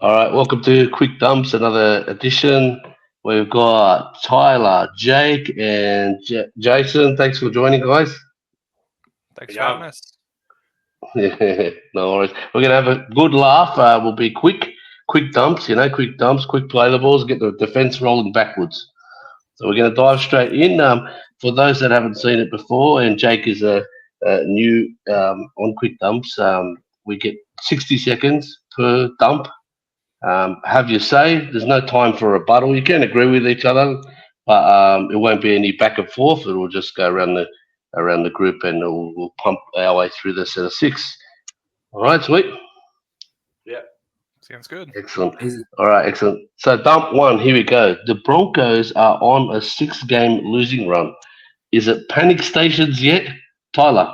All right, welcome to Quick Dumps, another edition. We've got Tyler, Jake, and Jason. Thanks for joining, guys. Thanks for having Yeah, us. No worries. We're gonna have a good laugh. We'll be quick dumps. Quick dumps, quick play the balls, get the defense rolling backwards. So we're gonna dive straight in. For those that haven't seen it before, and Jake is a new on quick dumps. We get 60 seconds per dump. Have your say. There's no time for a rebuttal. You can agree with each other, but it won't be any back and forth. It will just go around the group, and we'll pump our way through the set of six. All right, sweet, yeah. Sounds good. excellent. Easy. All right, excellent. So dump one. Here we go. The Broncos are on a six-game losing run. Is it panic stations yet, Tyler?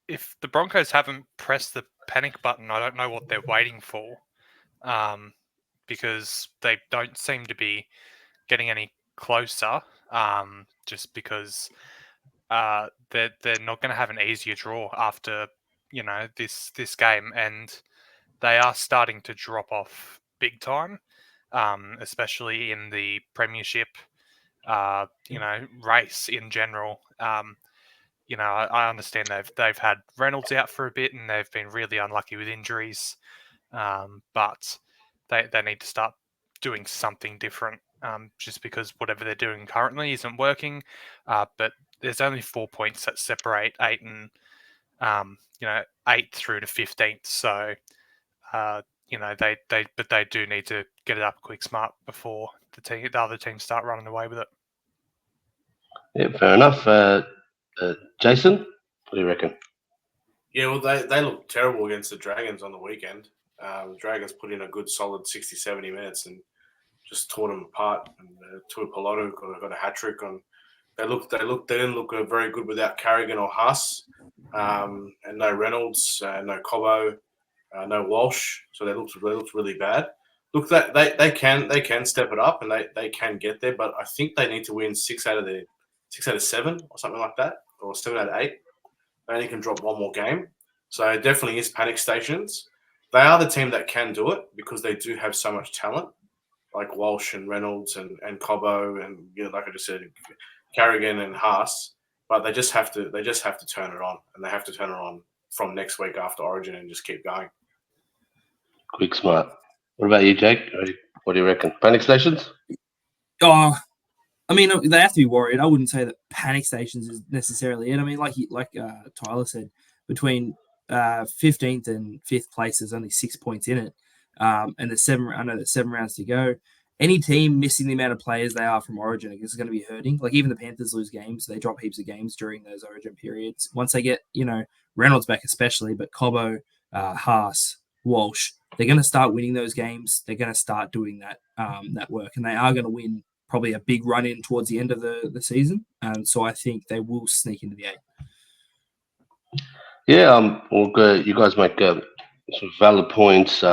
If the Broncos haven't pressed the panic button, I don't know what they're waiting for, because they don't seem to be getting any closer. Just because they're not going to have an easier draw after this game, and they are starting to drop off big time, especially in the Premiership. Race in general. I understand they've had Reynolds out for a bit and they've been really unlucky with injuries, but they need to start doing something different. Just because whatever they're doing currently isn't working. But there's only 4 points that separate eighth through to 15th. So they do need to get it up quick, smart before the other teams start running away with it. Yeah, fair enough. Jason, what do you reckon? Yeah, well, they look terrible against the Dragons on the weekend. The Dragons put in a good solid 60, 70 minutes and just tore them apart. And Tua Piloto got a hat trick on. They didn't look very good without Carrigan or Haas, and no Reynolds, no Cobbo, no Walsh. So they looked really bad. Look, that they can step it up and they can get there, but I think they need to win 6 out of 7 or something like that, or 7 out of 8. They only can drop one more game. So it definitely is panic stations. They are the team that can do it because they do have so much talent, like Walsh and Reynolds and Cobbo and like I just said, Carrigan and Haas. But they just have to turn it on, and they have to turn it on from next week after Origin and just keep going. Quick, smart. What about you, Jake? What do you reckon? Panic stations? Oh, I mean, they have to be worried. I wouldn't say that panic stations is necessarily it. I mean, like Tyler said, between 15th and 5th place, there's only 6 points in it, and I know there's 7 rounds to go. Any team missing the amount of players they are from Origin is going to be hurting. Like even the Panthers lose games; they drop heaps of games during those Origin periods. Once they get Reynolds back, especially, but Cobbo, Haas, Walsh, they're going to start winning those games. They're going to start doing that work, and they are going to win probably a big run in towards the end of the season. So I think they will sneak into the 8. Yeah, well, good. You guys make some valid points.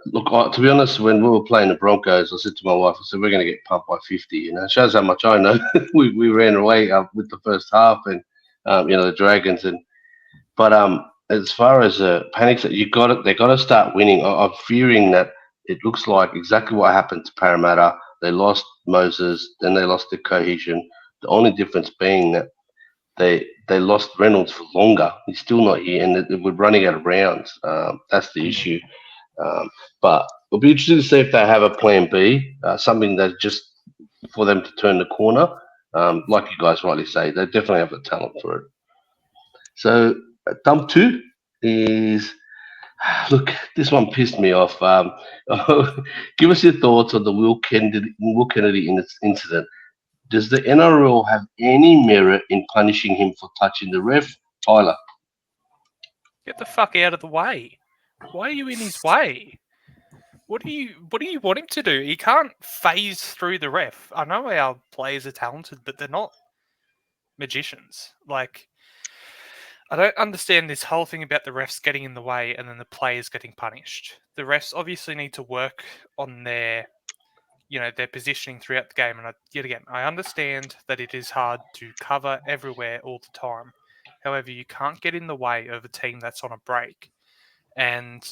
Look, to be honest, when we were playing the Broncos, I said to my wife, I said, we're going to get pumped by 50. It shows how much I know. we ran away with the first half and, the Dragons. But as far as panics, they got to start winning. I'm fearing that it looks like exactly what happened to Parramatta. They lost Moses, then they lost the cohesion. The only difference being that they lost Reynolds for longer. He's still not here, and we're running out of rounds. That's the issue. But it'll be interesting to see if they have a plan B, something that just for them to turn the corner. Like you guys rightly say, they definitely have the talent for it. So dump 2 is, look, this one pissed me off. Give us your thoughts on the Will Kennedy incident. Does the NRL have any merit in punishing him for touching the ref? Tyler. Get the fuck out of the way. Why are you in his way? What do you want him to do? He can't phase through the ref. I know our players are talented, but they're not magicians. Like, I don't understand this whole thing about the refs getting in the way and then the players getting punished. The refs obviously need to work on their positioning throughout the game. And yet again, I understand that it is hard to cover everywhere all the time. However, you can't get in the way of a team that's on a break. And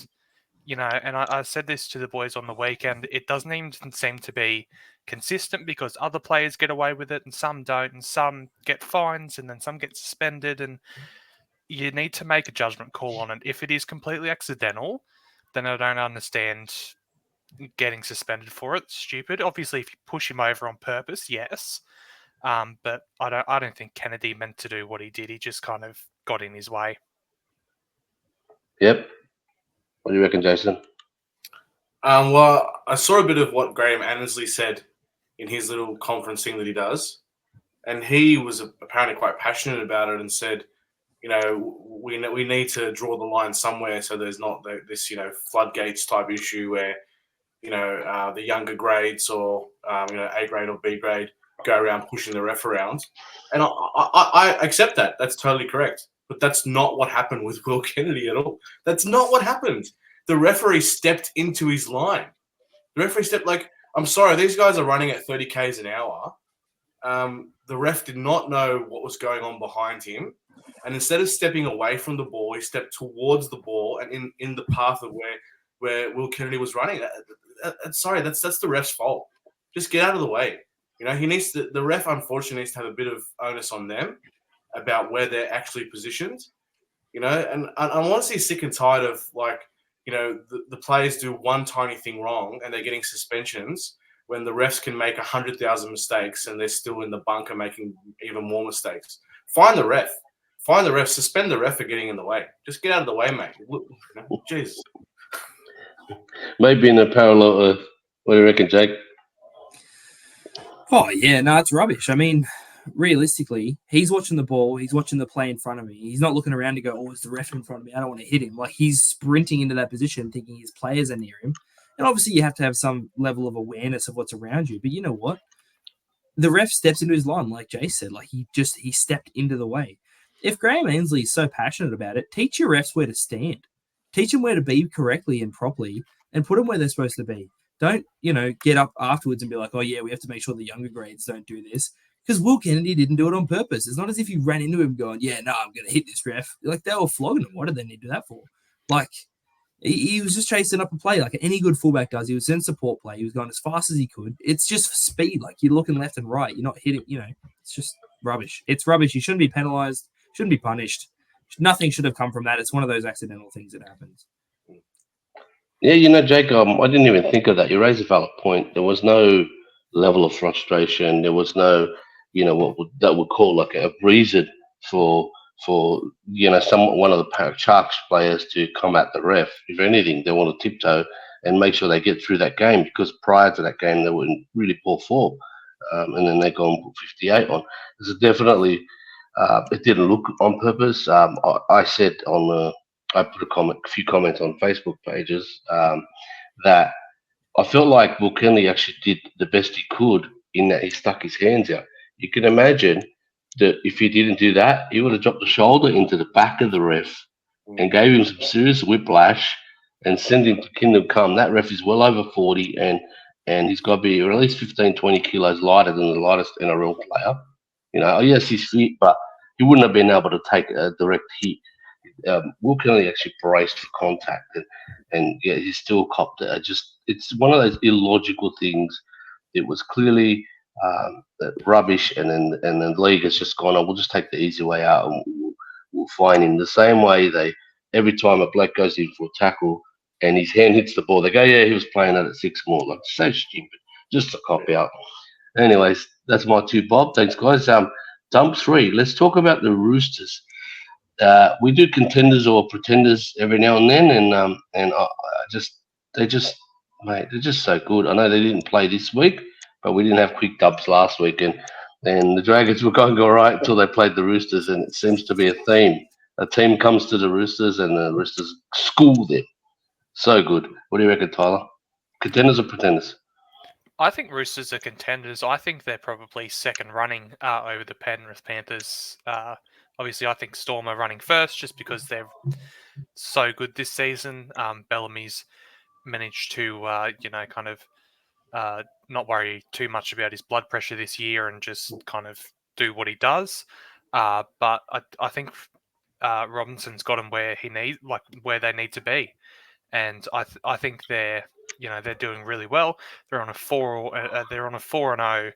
and I said this to the boys on the weekend, it doesn't even seem to be consistent because other players get away with it and some don't, and some get fines and then some get suspended, and you need to make a judgment call on it. If it is completely accidental, then I don't understand getting suspended for it. It's stupid. Obviously, if you push him over on purpose, yes. But I don't think Kennedy meant to do what he did. He just kind of got in his way. Yep. What do you reckon, Jason? Well, I saw a bit of what Graham Annesley said in his little conferencing that he does, and he was apparently quite passionate about it and said, we need to draw the line somewhere so there's not this floodgates type issue where the younger grades or A grade or B grade go around pushing the ref around, and I accept that. That's totally correct, but that's not what happened with Will Kennedy at all. That's not what happened. The referee stepped into his line. The referee stepped I'm sorry, these guys are running at 30 k's an hour. The ref did not know what was going on behind him. And instead of stepping away from the ball, he stepped towards the ball and in the path of where Will Kennedy was running. Sorry, that's the ref's fault. Just get out of the way. The ref unfortunately needs to have a bit of onus on them about where they're actually positioned. And I'm honestly sick and tired of the players do one tiny thing wrong and they're getting suspensions when the refs can make 100,000 mistakes and they're still in the bunker making even more mistakes. Find the ref. Suspend the ref for getting in the way. Just get out of the way, mate. Jeez. Maybe in a parallel Earth. What do you reckon, Jake? Oh, yeah, no, it's rubbish. I mean, realistically, he's watching the ball. He's watching the play in front of me. He's not looking around to go, oh, it's the ref in front of me. I don't want to hit him. He's sprinting into that position thinking his players are near him. And obviously you have to have some level of awareness of what's around you. But you know what? The ref steps into his line, like Jay said. He stepped into the way. If Graham Annesley is so passionate about it, teach your refs where to stand. Teach them where to be correctly and properly and put them where they're supposed to be. Don't, get up afterwards and be like, oh, yeah, we have to make sure the younger grades don't do this. Because Will Kennedy didn't do it on purpose. It's not as if you ran into him going, yeah, no, I'm going to hit this ref. They were flogging him. What did they need to do that for? He was just chasing up a play like any good fullback does. He was in support play. He was going as fast as he could. It's just for speed. You're looking left and right. You're not hitting, it's just rubbish. It's rubbish. You shouldn't be penalized. Shouldn't be punished. Nothing should have come from that. It's one of those accidental things that happens. Yeah, Jake, I didn't even think of that. You raise a valid point. There was no level of frustration. There was no, that would call a reason for one of the Sharks players to come at the ref. If anything, they want to tiptoe and make sure they get through that game, because prior to that game they were in really poor form, and then they go and put 58 on. This is definitely it didn't look on purpose. I said I put a few comments on Facebook pages that I felt like Will Kennedy actually did the best he could in that he stuck his hands out. You can imagine that if he didn't do that, he would have dropped the shoulder into the back of the ref and gave him some serious whiplash and sent him to Kingdom Come. That ref is well over 40 and he's got to be at least 15, 20 kilos lighter than the lightest NRL player. Yes, he's fit, but he wouldn't have been able to take a direct hit. Will Kennedy actually braced for contact and yeah, he still copped it. It's one of those illogical things. It was clearly rubbish, and then the league has just gone, we'll just take the easy way out and we'll fine him. The same way every time a bloke goes in for a tackle and his hand hits the ball, they go, yeah, he was playing that at 6 more. So stupid, just a cop out. Anyways, that's my two bob. Thanks, guys. Dump 3. Let's talk about the Roosters. We do contenders or pretenders every now and then, and they're just so good. I know they didn't play this week, but we didn't have quick dubs last week, and the Dragons were going all right until they played the Roosters, and it seems to be a theme. A team comes to the Roosters, and the Roosters school them. So good. What do you reckon, Tyler? Contenders or pretenders? I think Roosters are contenders. I think they're probably second running over the Penrith Panthers. Obviously, I think Storm are running first just because they're so good this season. Bellamy's managed to, not worry too much about his blood pressure this year and just kind of do what he does. But I think Robinson's got him where they need to be. and I think they're doing really well. They're on a 4-0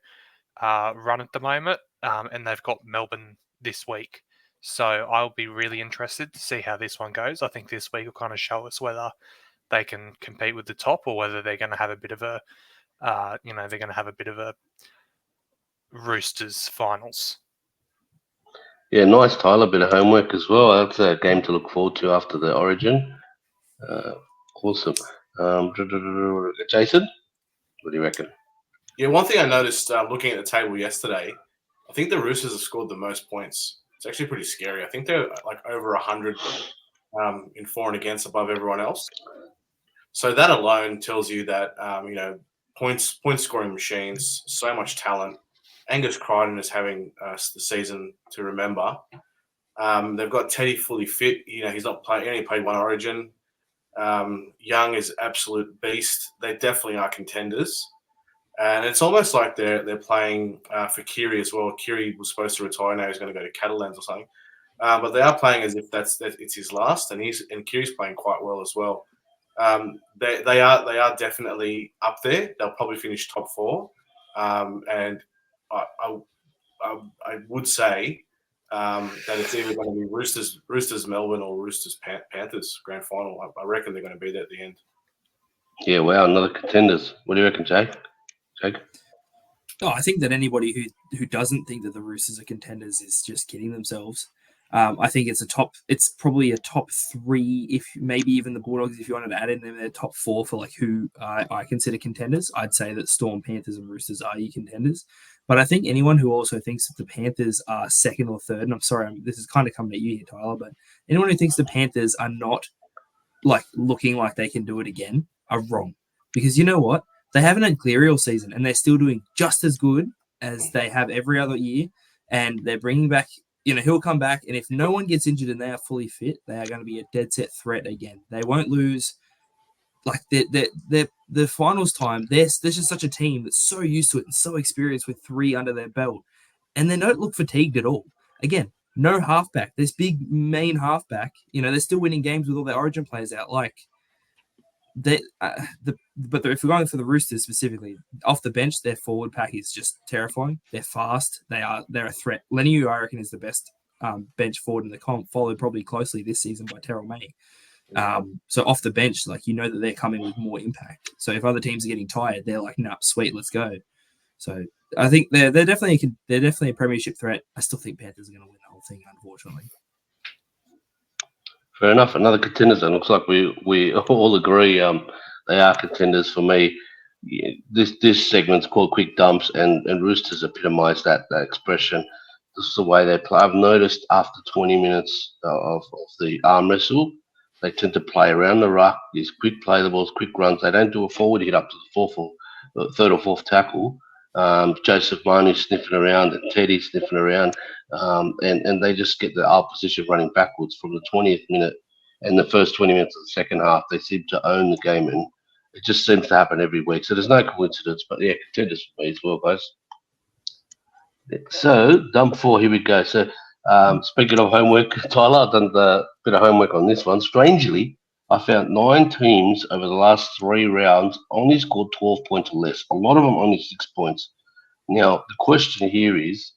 run at the moment, and they've got Melbourne this week. So I'll be really interested to see how this one goes. I think this week will kind of show us whether they can compete with the top or whether they're going to have a bit of a, Roosters finals. Yeah, nice, Tyler. Bit of homework as well. That's a game to look forward to after the Origin. Awesome. Jason, what do you reckon? Yeah, one thing I noticed looking at the table yesterday, I think the Roosters have scored the most points. It's actually pretty scary. I think they're like over 100 in for and against above everyone else. So that alone tells you that point scoring machines, so much talent. Angus Crichton is having the season to remember. They've got Teddy fully fit. He's not playing. He only played one Origin. Young is absolute beast. They definitely are contenders. And it's almost like they're playing for Kiri as well. Kiri was supposed to retire now; he's going to go to Catalans or something. But they are playing as if it's his last, and Kiri's playing quite well as well. They are definitely up there. They'll probably finish top 4, and I would say that it's either going to be Roosters Melbourne or Roosters Panthers grand final. I reckon they're going to be there at the end. Yeah, wow, another contenders. What do you reckon, Jake? Oh, I think that anybody who doesn't think that the Roosters are contenders is just kidding themselves. I think it's probably a top 3, if maybe even the Bulldogs, if you wanted to add in their top 4 for like who I consider contenders. I'd say that Storm, Panthers, and Roosters are your contenders. But I think anyone who also thinks that the Panthers are second or third, and I'm sorry, this is kind of coming at you here, Tyler, but anyone who thinks the Panthers are not like looking like they can do it again are wrong. Because you know what? They haven't had Cleary all season, and they're still doing just as good as they have every other year. And they're bringing back, he'll come back. And if no one gets injured and they are fully fit, they are going to be a dead set threat again. They won't lose. Like the finals time, there's just such a team that's so used to it and so experienced with 3 under their belt. And they don't look fatigued at all. Again, no halfback. This big main halfback, they're still winning games with all their Origin players out. Like, but if we're going for the Roosters specifically, off the bench, their forward pack is just terrifying. They're fast. They're a threat. Leniu, I reckon, is the best bench forward in the comp, followed probably closely this season by Terrell May. So off the bench, like that they're coming with more impact. So if other teams are getting tired, they're like, "Nah, sweet, let's go." So I think they're definitely a premiership threat. I still think Panthers are going to win the whole thing, unfortunately. Fair enough. Another contenders. It looks like we all agree they are contenders for me. Yeah, this segment's called Quick Dumps, and Roosters epitomise that expression. This is the way they play. I've noticed after 20 minutes of the arm wrestle, they tend to play around the ruck. These quick play the balls, quick runs. They don't do a forward hit up to the third or fourth tackle. Joseph Manu sniffing around and Teddy sniffing around, and they just get the opposition running backwards from the 20th minute and the first 20 minutes of the second half. They seem to own the game, and it just seems to happen every week. So there's no coincidence, but yeah, contenders for me as well, guys. So, dump 4, here we go. So, speaking of homework, Tyler, I've done a bit of homework on this one. Strangely, I found 9 teams over the last 3 rounds only scored 12 points or less. A lot of them only 6 points. Now, the question here is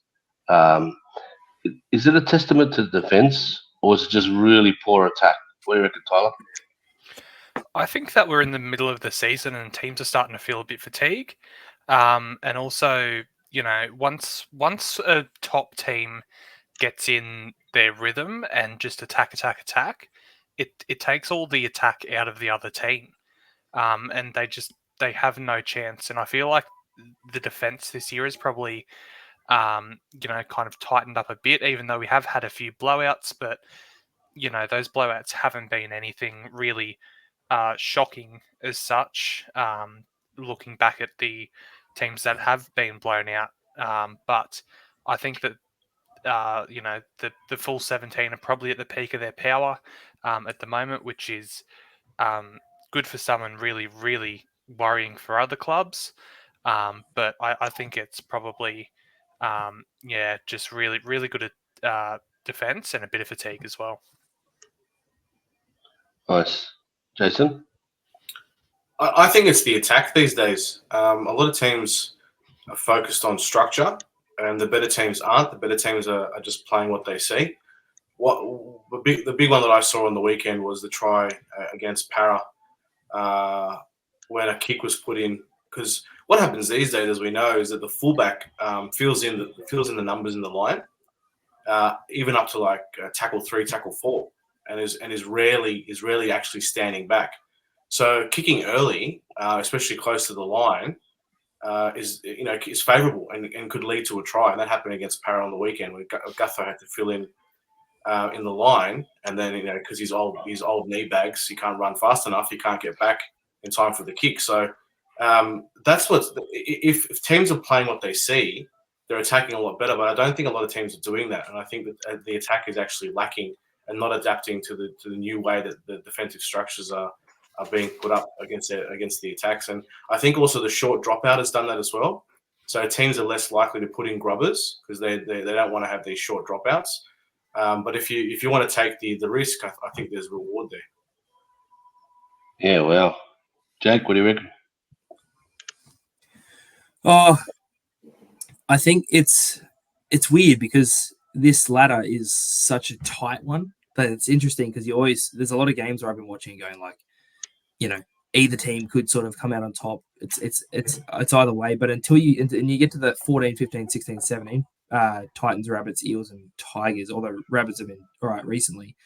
it a testament to the defense, or is it just really poor attack? What do you reckon, Tyler? I think that we're in the middle of the season and teams are starting to feel a bit fatigued. And also, once a top team gets in their rhythm and just attack, it takes all the attack out of the other team. And they have no chance. And I feel like the defense this year is probably, kind of tightened up a bit, even though we have had a few blowouts. But, those blowouts haven't been anything really shocking as such, looking back at the teams that have been blown out. But I think that, the full 17 are probably at the peak of their power at the moment, which is good for some and really, really worrying for other clubs. But I think it's probably, just really, really good at defense and a bit of fatigue as well. Nice. Jason? I think it's the attack these days. A lot of teams are focused on structure, and the better teams aren't. The better teams are just playing what they see. What the big one that I saw on the weekend was the try against Para when a kick was put in. Because what happens these days, as we know, is that the fullback fills in the numbers in the line, even up to like tackle 3, tackle 4, and is rarely actually standing back. So kicking early, especially close to the line, is favourable and could lead to a try. And that happened against Para on the weekend, where Gutho had to fill in the line, and then because he's old knee bags, he can't run fast enough. He can't get back in time for the kick. So that's what if teams are playing what they see, they're attacking a lot better. But I don't think a lot of teams are doing that, and I think that the attack is actually lacking and not adapting to the new way that the defensive structures are being put up against the attacks. And I think also the short dropout has done that as well. So teams are less likely to put in grubbers because they don't want to have these short dropouts. But if you want to take the risk, I think there's reward there. Yeah, well, Jake, what do you reckon? Oh, I think it's weird because this ladder is such a tight one. But it's interesting because there's a lot of games where I've been watching going like, either team could sort of come out on top. It's either way. But until you get to the 14, 15, 16, 17, Titans, Rabbits, Eels, and Tigers, although Rabbits have been all right recently,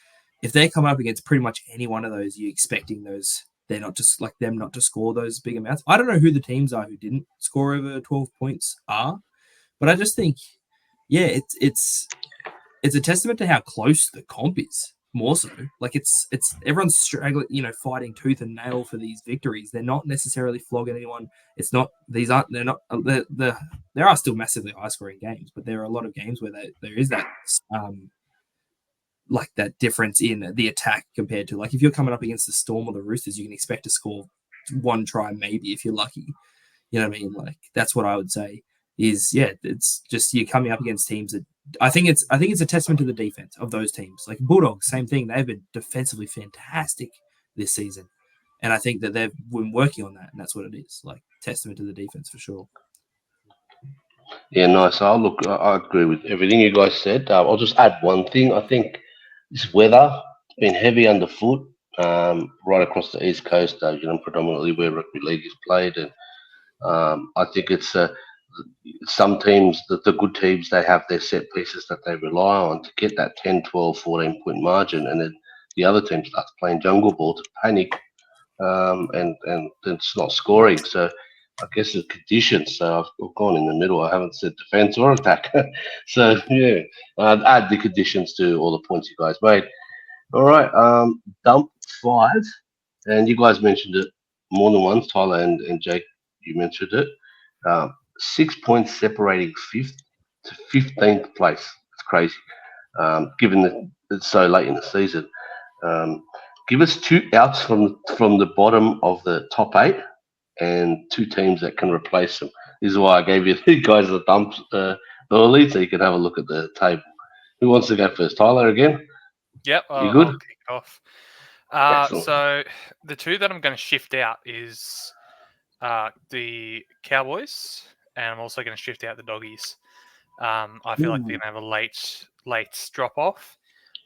if they're coming up against pretty much any one of those, you're expecting they're not just like them not to score those big amounts. I don't know who the teams are who didn't score over 12 points are, but I just think, yeah, it's a testament to how close the comp is. More so, like it's everyone's struggling, fighting tooth and nail for these victories. They're not necessarily flogging anyone. It's not these aren't they're not there are still massively high scoring games, but there are a lot of games where there is that like that difference in the attack compared to like if you're coming up against the Storm or the Roosters, you can expect to score one try maybe if you're lucky. You know what I mean? Like that's what I would say is it's just you're coming up against teams that I think it's a testament to the defense of those teams. Like Bulldogs, same thing. They've been defensively fantastic this season, and I think that they've been working on that, and that's what it is. Like testament to the defense for sure. Yeah, nice. I agree with everything you guys said. I'll just add one thing. I think this weather been heavy underfoot right across the east coast. Predominantly where rugby league is played, and I think it's some teams, the good teams, they have their set pieces that they rely on to get that 10, 12, 14-point margin, and then the other team starts playing jungle ball to panic, and it's not scoring. So I guess the conditions. So I've gone in the middle. I haven't said defense or attack. So yeah, I'd add the conditions to all the points you guys made. All right, dump 5, and you guys mentioned it more than once. Tyler and Jake, you mentioned it. 6 points separating 5th to 15th place. It's crazy, given that it's so late in the season. Give us 2 outs from the bottom of the top 8 and 2 teams that can replace them. This is why I gave you guys the dump early, so you can have a look at the table. Who wants to go first? Tyler again? Yep, You good? I'll kick off. Excellent. So the 2 that I'm going to shift out is the Cowboys, and I'm also going to shift out the Doggies. I feel like they're going to have a late drop off.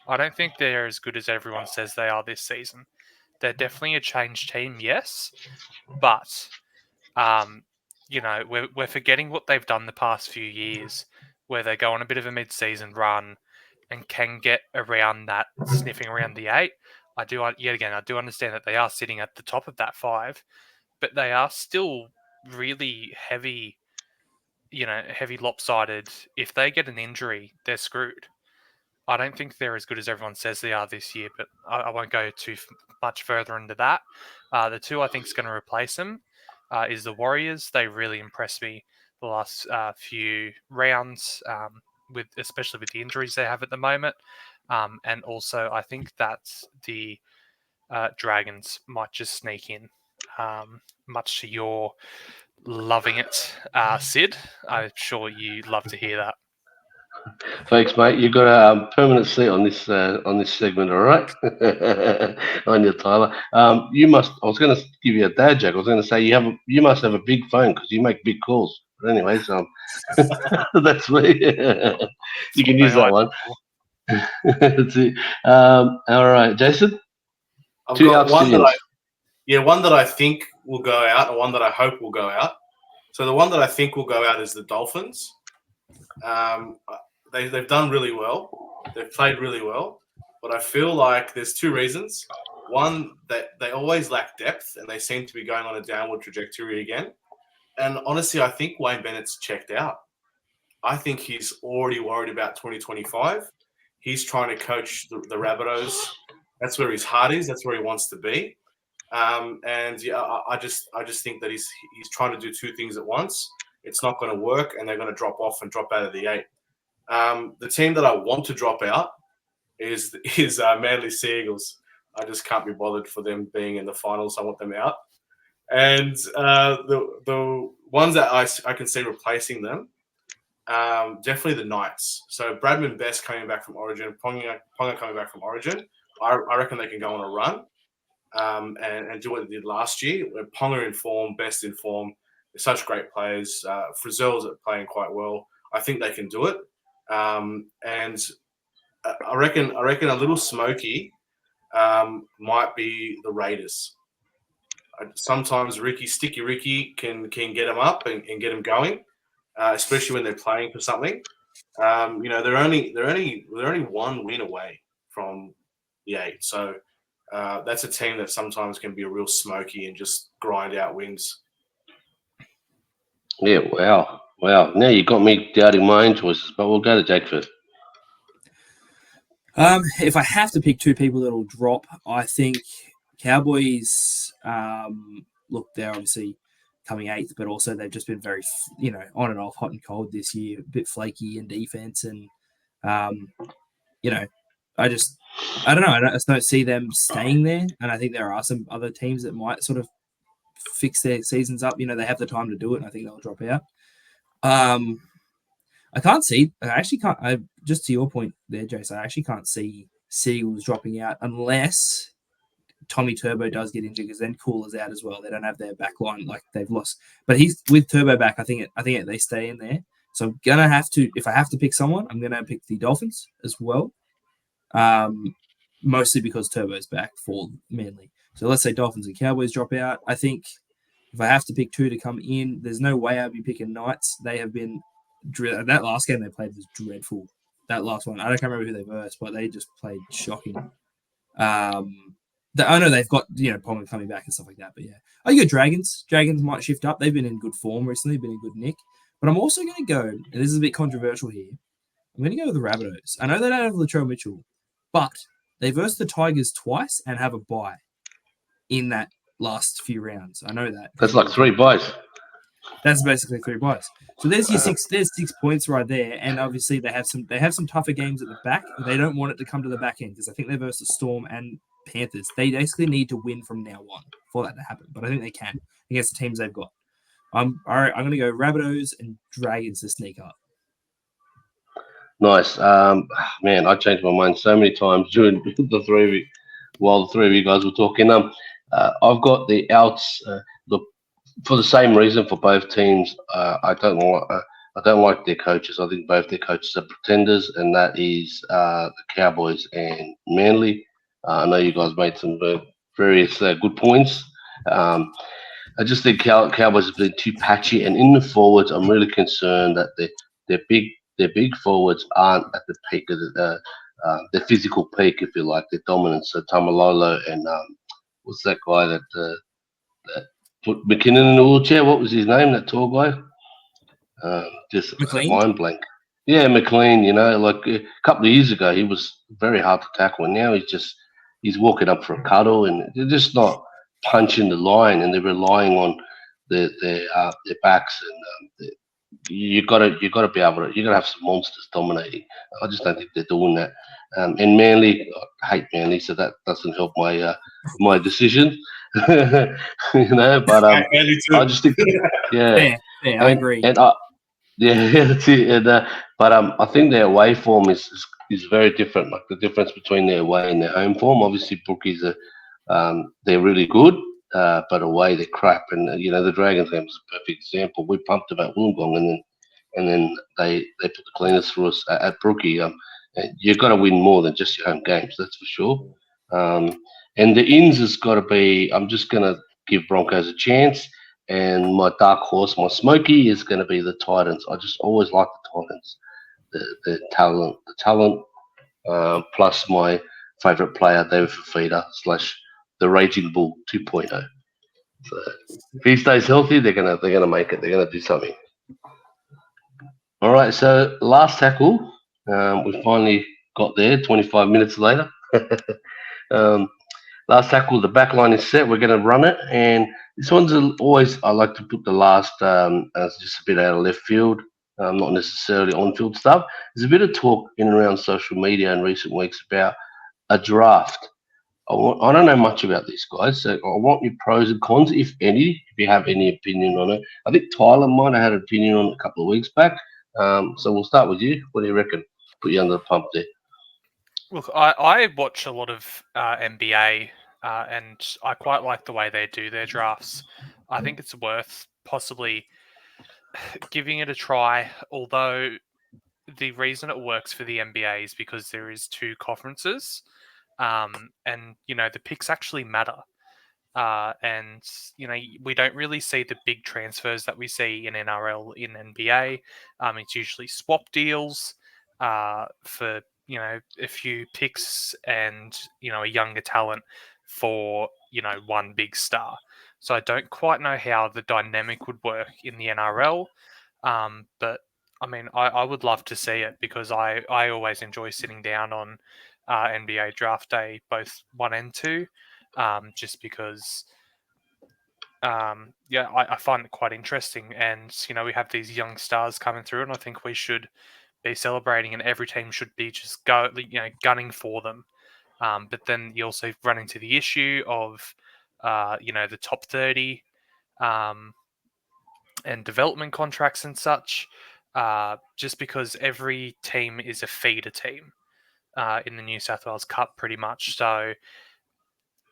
I don't think they're as good as everyone says they are this season. They're definitely a changed team, yes, but we're forgetting what they've done the past few years, where they go on a bit of a mid-season run and can get around that, sniffing around the 8. I do understand that they are sitting at the top of that 5, but they are still really heavy lopsided. If they get an injury, they're screwed. I don't think they're as good as everyone says they are this year, but I won't go too much further into that. The 2 I think is going to replace them is the Warriors. They really impressed me the last few rounds, especially with the injuries they have at the moment. And also, I think that the Dragons might just sneak in, much to your loving it, Sid. I'm sure you love to hear that. Thanks, mate. You got a permanent seat on this segment, all right? On your Tyler. You must. I was going to give you a dad joke. I was going to say you must have a big phone because you make big calls. But anyways, that's me. You can use that one. That's it. All right, Jason. I've Two got one outstandings. one that I think will go out, and one that I hope will go out. So the one that I think will go out is the Dolphins. They've done really well. They've played really well, but I feel like there's two reasons. One, that they always lack depth, and they seem to be going on a downward trajectory again. And honestly, I think Wayne Bennett's checked out. I think he's already worried about 2025. He's trying to coach the Rabbitohs. That's where his heart is. That's where he wants to be. And yeah, I just think that he's trying to do two things at once. It's not going to work, and they're going to drop off and drop out of the 8. The team that I want to drop out is Manly Sea Eagles. I just can't be bothered for them being in the finals. I want them out. And the ones that I can see replacing them, definitely the Knights. So Bradman Best coming back from Origin, Ponga coming back from Origin. I reckon they can go on a run and do what they did last year. Ponga in form, Best in form. They're such great players. Frizzell's playing quite well. I think they can do it. And I reckon a little smoky might be the Raiders. Sometimes Sticky Ricky can get them up and get them going, especially when they're playing for something. They're only one win away from the 8, so that's a team that sometimes can be a real smoky and just grind out wins. Yeah, wow. Now you got me doubting my own choices, but we'll go to Jake first. If I have to pick two people that'll drop, I think Cowboys. Look, they're obviously coming 8th, but also they've just been very, on and off, hot and cold this year, a bit flaky in defense, and I don't know. I just don't see them staying there, and I think there are some other teams that might sort of fix their seasons up. They have the time to do it, and I think they'll drop out. I can't see. I actually can't. Just to your point there, Jason, I actually can't see Seagulls dropping out unless Tommy Turbo does get injured, because then Cooler's out as well. They don't have their back line, like they've lost. But he's with Turbo back. I think they stay in there. So I'm gonna have to. If I have to pick someone, I'm gonna pick the Dolphins as well. Mostly because Turbo's back for Manly. So let's say Dolphins and Cowboys drop out. I think if I have to pick two to come in, there's no way I'd be picking Knights. They have been that last game they played was dreadful. That last one, I can't remember who they versed, but they just played shocking. I know they've got Ponga coming back and stuff like that, but yeah, I go Dragons. Dragons might shift up. They've been in good form recently, been in good nick. But I'm also going to go, and this is a bit controversial here. I'm going to go with the Rabbitohs. I know they don't have Latrell Mitchell, but they versed the Tigers twice and have a bye in that last few rounds. I know that. That's like 3 buys. That's basically 3 buys. So there's your 6. There's 6 points right there, and obviously they have some tougher games at the back. They don't want it to come to the back end because I think they versed the Storm and Panthers. They basically need to win from now on for that to happen, but I think they can against the teams they've got. I'm going to go Rabbitohs and Dragons to sneak up. Nice. Man, I changed my mind so many times during the 3 of you, while the 3 of you guys were talking. I've got the outs. Look, for the same reason for both teams. I don't like their coaches. I think both their coaches are pretenders, and that is the Cowboys and Manly. I know you guys made some various good points. I just think Cowboys have been too patchy, and in the forwards, I'm really concerned that their big forwards aren't at the peak of their physical peak, if you like, their dominance. So Tamalolo and what's that guy that put McKinnon in the wheelchair? What was his name? That tall guy? Just McLean? mind blank. Yeah, McLean. Like a couple of years ago, he was very hard to tackle, and now he's walking up for a cuddle, and they're just not punching the line, and they're relying on their backs, and you got to be able to. You got to have some monsters dominating. I just don't think they're doing that. And Manly, I hate Manly, so that doesn't help my decision. But I just think, yeah, fair, I agree. And Yeah, that's it. But I think their away form is very different. Like the difference between their away and their home form. Obviously, Brookies are they're really good, but away they're crap. And the Dragons game was a perfect example. We pumped them at Wollongong, and then they put the cleaners through us at Brookie. And you've got to win more than just your home games. That's for sure. Um, and the ins has got to be. I'm just gonna give Broncos a chance. And my dark horse, my smoky, is going to be the Titans. I just always like the Titans, the talent, plus my favourite player, David Fafita / the Raging Bull 2.0. So if he stays healthy, they're gonna make it. They're gonna do something. All right. So last tackle, we finally got there. 25 minutes later. um, Last tackle, the back line is set. We're going to run it, and this one's always. I like to put the last as just a bit out of left field, not necessarily on-field stuff. There's a bit of talk in and around social media in recent weeks about a draft. I don't know much about these guys, so I want your pros and cons, if any, if you have any opinion on it. I think Tyler might have had an opinion on it a couple of weeks back. So we'll start with you. What do you reckon? Put you under the pump there. Look, I watch a lot of NBA, and I quite like the way they do their drafts. I think it's worth possibly giving it a try, although the reason it works for the NBA is because there is 2 conferences, and the picks actually matter. And we don't really see the big transfers that we see in NRL in NBA. It's usually swap deals for a few picks and a younger talent for one big star. So I don't quite know how the dynamic would work in the NRL, but I mean I would love to see it because I always enjoy sitting down on NBA draft day, both 1 and 2. Just because, I find it quite interesting. And, we have these young stars coming through, and I think we should be celebrating, and every team should be just gunning for them. But then you also run into the issue of, the top 30 and development contracts and such, just because every team is a feeder team in the New South Wales Cup pretty much. So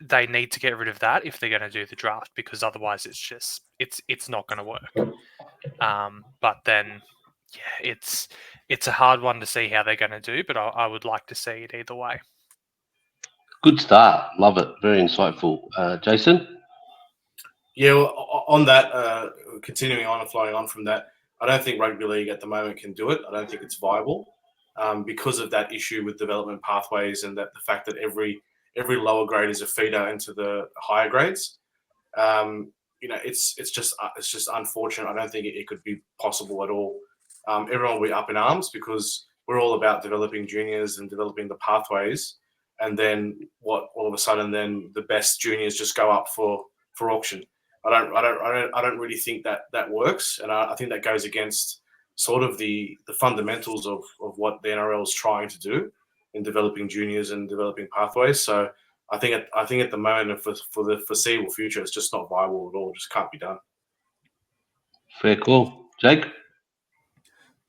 they need to get rid of that if they're going to do the draft, because otherwise it's not going to work. But then, yeah, it's a hard one to see how they're going to do, but I would like to see it either way. Good start. Love it. Very insightful. Jason? Yeah, well, on that, continuing on and flowing on from that, I don't think rugby league at the moment can do it. I don't think it's viable because of that issue with development pathways and that the fact that every lower grade is a feeder into the higher grades. It's just unfortunate. I don't think it could be possible at all. Everyone will be up in arms because we're all about developing juniors and developing the pathways. And then all of a sudden, then the best juniors just go up for auction. I don't really think that works, and I think that goes against sort of the fundamentals of what the NRL is trying to do in developing juniors and developing pathways. So I think at the moment for the foreseeable future, it's just not viable at all. It just can't be done. Fair call. Jake?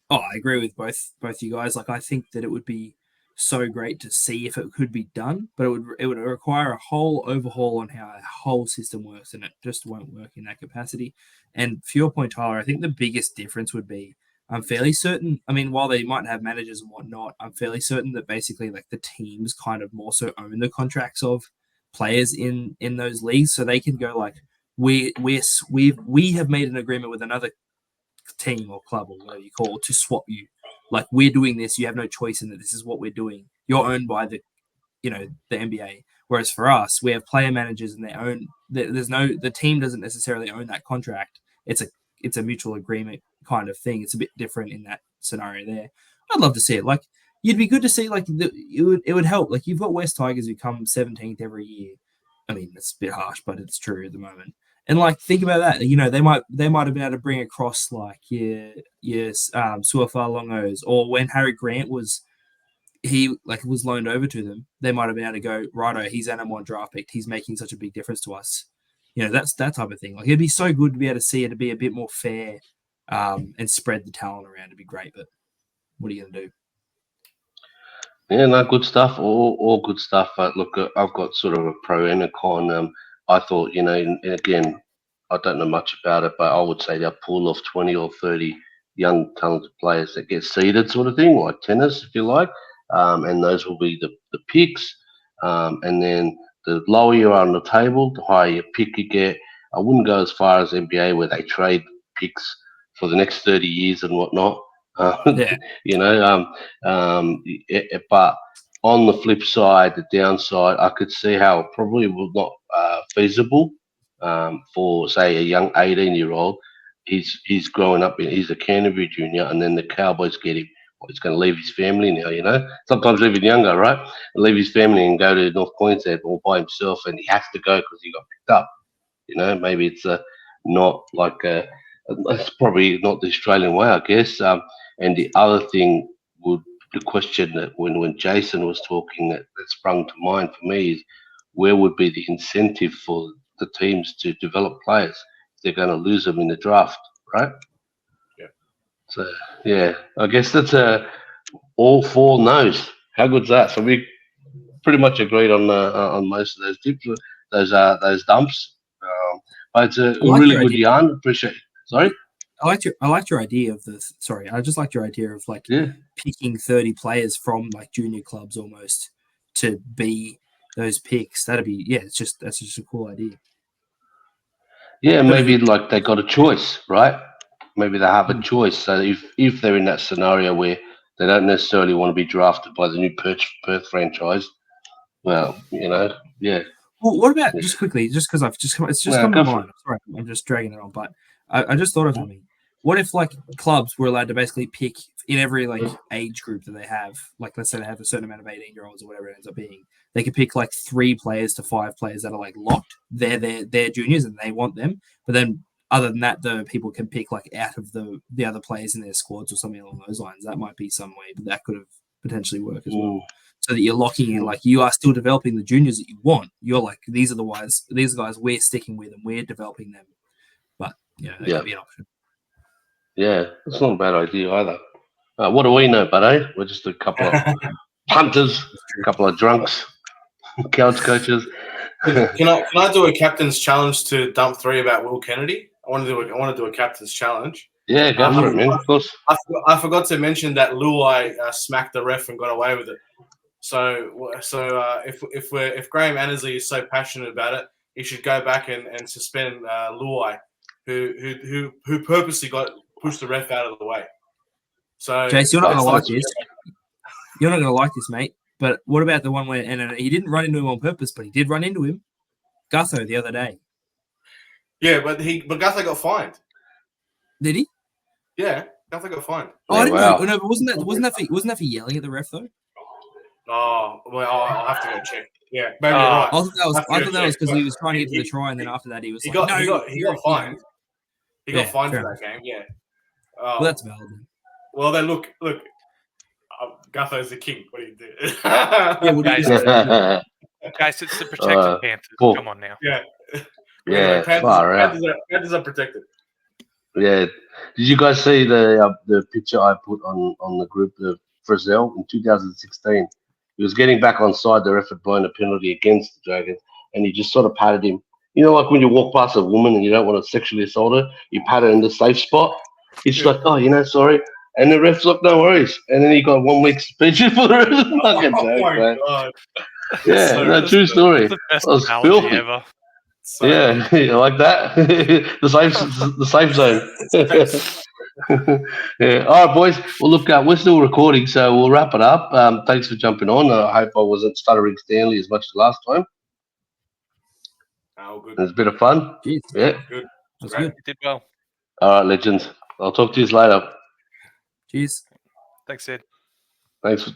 Oh, I agree with both you guys. Like, I think that it would be so great to see if it could be done, but it would require a whole overhaul on how a whole system works, and it just won't work in that capacity. And for your point, Tyler, I think the biggest difference would be, I'm fairly certain, I mean, while they might have managers and whatnot, I'm fairly certain that basically like the teams kind of more so own the contracts of players in those leagues, so they can go like, we have made an agreement with another team or club or whatever you call it to swap you. Like, we're doing this, you have no choice in it. This is what we're doing. You're owned by the NBA. Whereas for us, we have player managers and they own. The team doesn't necessarily own that contract. It's a mutual agreement kind of thing. It's a bit different in that scenario there. I'd love to see it. Like, you'd be good to see. Like, it would help. Like, you've got West Tigers who come 17th every year. I mean, it's a bit harsh, but it's true at the moment. And like, think about that. They might have been able to bring across like Suafar Longos, or when Harry Grant was loaned over to them, they might have been able to go, righto, he's an M1 draft pick. He's making such a big difference to us. That's that type of thing. Like, it'd be so good to be able to see it to be a bit more fair and spread the talent around. It'd be great, but what are you going to do? Yeah, no, good stuff. All good stuff. Look, I've got sort of a pro and a con. I thought, and again, I don't know much about it, but I would say they'll pull off 20 or 30 young talented players that get seeded, sort of thing, like tennis, if you like. And those will be the picks. And then the lower you are on the table, the higher your pick you get. I wouldn't go as far as NBA where they trade picks for the next 30 years and whatnot. Yeah. But on the flip side, the downside, I could see how it probably will not feasible for, say, a young 18-year-old. He's growing up, he's a Canterbury junior, and then the Cowboys get him. Well, he's going to leave his family now, sometimes even younger, right? Leave his family and go to North Queensland all by himself, and he has to go because he got picked up. Maybe it's not like it's probably not the Australian way, I guess. And the other thing the question that when Jason was talking that sprung to mind for me is where would be the incentive for the teams to develop players if they're going to lose them in the draft, right? Yeah. So yeah, I guess that's all 4 no's. How good's that? So we pretty much agreed on most of those tips, those dumps. But it's a like really your good idea. yarn. Appreciate it. Sorry. I liked your idea of the. Sorry, I just liked your idea of like Yeah. picking 30 players from like junior clubs almost to be those picks. That's just a cool idea. Yeah, maybe like they got a choice, right? Maybe they have a choice. So if they're in that scenario where they don't necessarily want to be drafted by the new Perth franchise, well, yeah. Well, what about just quickly, just because it's just come to go for mind. Sorry, I'm just dragging it on, but I just thought of something. What if like clubs were allowed to basically pick in every like age group that they have, like let's say they have a certain amount of 18-year-olds or whatever it ends up being, they could pick like 3 players to 5 players that are like locked. They're juniors and they want them, but then other than that, the people can pick like out of the other players in their squads or something along those lines. That might be some way, but that could have potentially worked as well. So that you're locking in, like you are still developing the juniors that you want. You're like, these are guys we're sticking with and we're developing them. But that could be an option. Yeah, that's not a bad idea either. What do we know, buddy? We're just a couple of punters, a couple of drunks, couch coaches. Can I do a captain's challenge to dump 3 about Will Kennedy? I want to do a captain's challenge. Yeah, go for it, man. Of course. I forgot to mention that Luai smacked the ref and got away with it. So if Graham Annesley is so passionate about it, he should go back and suspend Luai, who purposely pushed the ref out of the way. So, Jace, you're not going to like this. You're not going to like this, mate. But what about the one where and he didn't run into him on purpose, but he did run into him, Gutho, the other day? Yeah, but Gutho got fined. Did he? Yeah, Gutho got fined. Oh, I didn't wow. know. No, but wasn't that for yelling at the ref though? Oh, well, I'll have to go check. Yeah, maybe you're I right. thought that was because he was trying to get to the try, and then after that he was he like, got fined. He got fined for fair that game. Yeah. Well, that's valid. Well, then look. Gutho's the king. What do you do? Yeah, what do you say? Guys, it's the protected Panthers. cool. Come on now. Yeah. Yeah, Panthers are protected. Yeah. Did you guys see the picture I put on the group of Frizzell in 2016? He was getting back on side. The ref had blown a penalty against the Dragons, and he just sort of patted him. Like when you walk past a woman and you don't want to sexually assault her, you pat her in the safe spot. He's just like, oh, sorry. And the ref's like, no worries. And then he got 1 week suspension for the rest of the fucking joke, man. God. Yeah, true story. That's the best That was analogy filthy. ever. So, Yeah, you like that? the safe zone. Yeah. All right, boys. Well, look, we're still recording, so we'll wrap it up. Thanks for jumping on. I hope I wasn't stuttering Stanley as much as last time. Oh, good. It was a bit of fun. Jeez, Yeah. Good. that's Great. good. You did well. All right, legends. I'll talk to you later. Cheers. Thanks, Ed. Thanks.